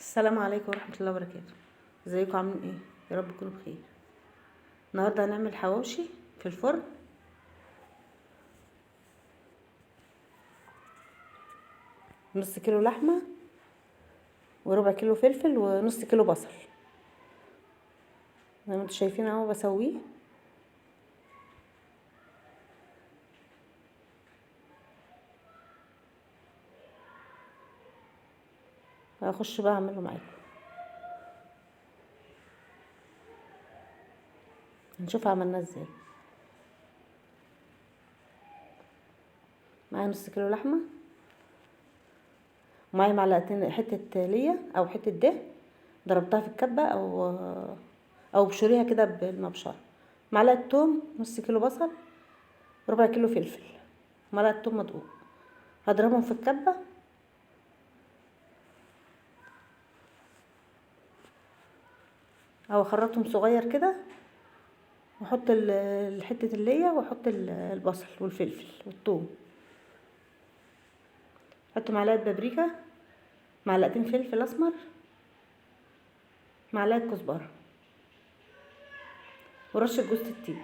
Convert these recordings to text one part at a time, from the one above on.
السلام عليكم ورحمة الله وبركاته. ازيكم عاملين ايه؟ يا رب تكونوا بخير. النهارده هنعمل حواوشي في الفرن. نص كيلو لحمة وربع كيلو فلفل ونص كيلو بصل، زي ما انتوا شايفين اهو بسويه. هخش بقى اعمله معاكم، هنشوف عملناه ازاي. معايا نص كيلو لحمة، ومعايا معلقتين حتة ليا او حتة ده ضربتها في الكبة او بشوريها كده بالمبشرة. معلقة توم، نص كيلو بصل، ربع كيلو فلفل، معلقة توم مدقوق. هضربهم في الكبة او اخرطهم صغير كده، واحط حته اللية، واحط البصل والفلفل والثوم. احط معلقه بابريكا، معلقتين فلفل اسمر، معلقه كزبره، ورشه جوز الطيب.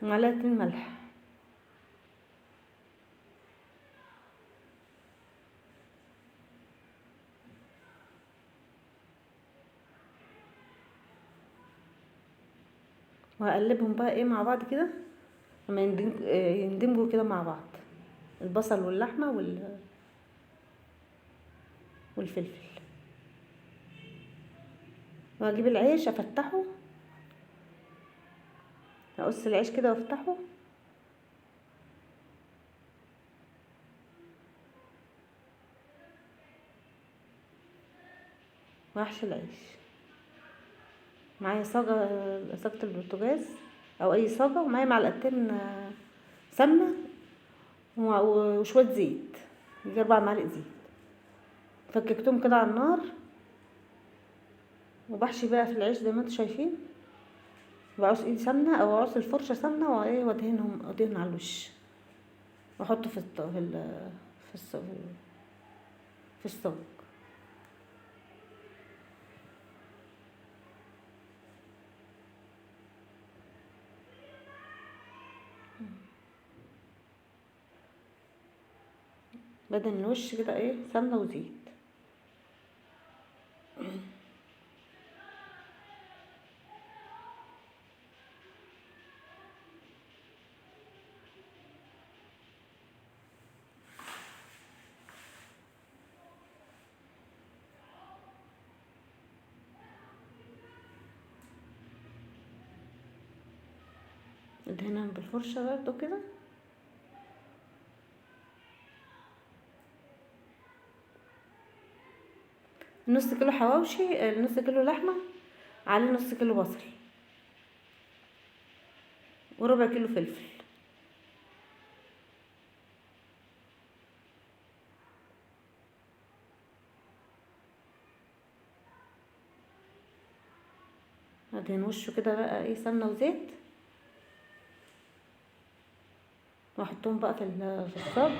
ومعلقتين ملح. وهقلبهم بقى ايه مع بعض كده لما يندمجوا كده مع بعض، البصل واللحمه والفلفل. وهجيب العيش افتحه، اقص العيش كده وافتحه، واحشي العيش. معايا صاجة البوتاجاز او اي صاجة، ومعايا معلقتين سمنه وشويه زيت، يجي 4 معالق زيت. فككتهم كده على النار، وبحشي بقى في العيش زي ما انتوا شايفين. بعص ايدي سمنه او اعص الفرشه سمنه، وايه وادهن على الوش، واحطه في الص... في الصاج. بدهن الوش كده ايه سمنه وزيت. ادهنها بالفرشه برضو كده. نص كيلو حواوشي، نص كيلو لحمه على نص كيلو بصل، وربع كيلو فلفل. ادهن وشه كده بقى ايه سمنه وزيت، واحطهم بقى في الصاج.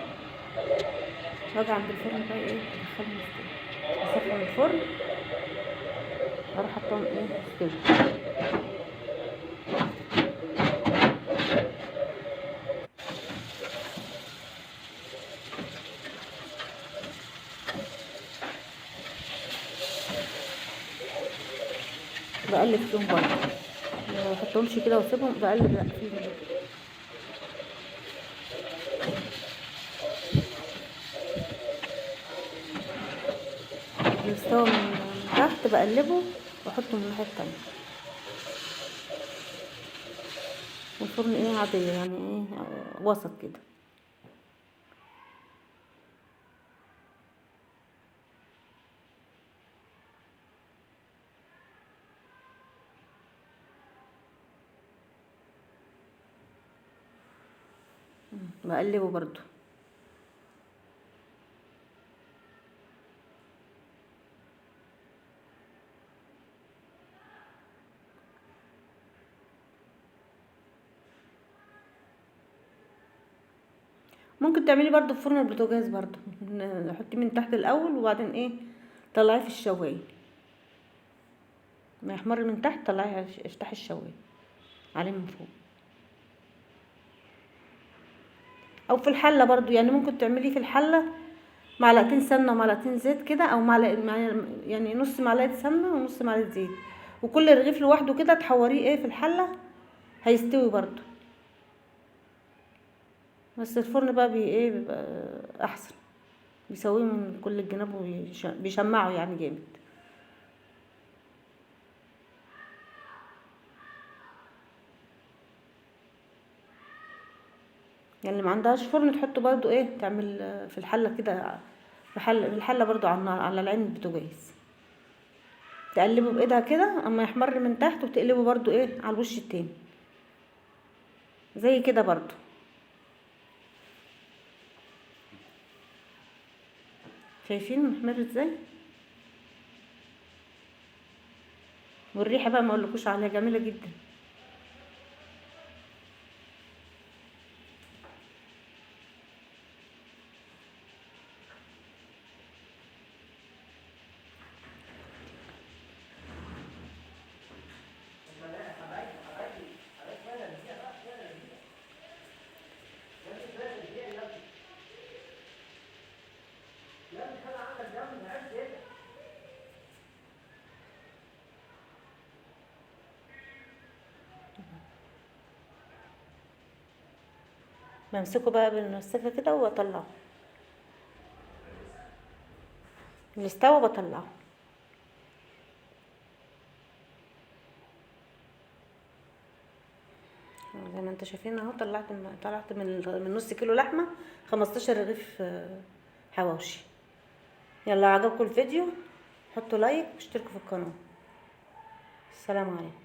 واجي عند الفرن بقى ايه ادخلهم يستوي، اسخن الفرن، اروح احطهم ايه يستوي. بقلب فيهم برضه، ما احطهمش كده واسيبهم، بقلب لا فيهم برضه. يستوى من تحت بقلبه، واحطه من الناحيه التانية. والفرن ايه عاديه يعني ايه وسط كده. بقلبه برضه. ممكن تعملي برضو في فرن البوتاجاز برضو، حطيه من تحت الاول وبعدين ايه طلعيه في الشوايه، ما يحمر من تحت طلعيه افتحي الشوايه عليه من فوق. او في الحله برضو، يعني ممكن تعملي في الحله معلقتين سمنه ومعلقتين زيت كده، او يعني نص معلقه سمنه ونص معلقه زيت، وكل رغيف لوحده كده تحوريه ايه في الحله هيستوي برضو. بس الفرن بقى ايه بيبقى احسن، بيسويه من كل الجناب وبيشمعه يعني جامد. يعني اللي ما عندهاش فرن تحط برضو ايه تعمل في الحله كده، في الحله برضو على النار على العين البوتاجاز، تقلبه بايدها كده اما يحمر من تحت، وتقلبه برضو ايه على الوش التاني زي كده برضو. شايفين محمر ازاي؟ والريحه بقى ما اقولكوش عليها جميله جدا. بمسكه بقى بالمسكه كده واطلعه، اللي استوى بطلعه. زي ما انتوا شايفين اهو، طلعت من نص كيلو لحمه 15 رغيف حواوشي. يلا عجبكم الفيديو حطوا لايك واشتركوا في القناه. السلام عليكم.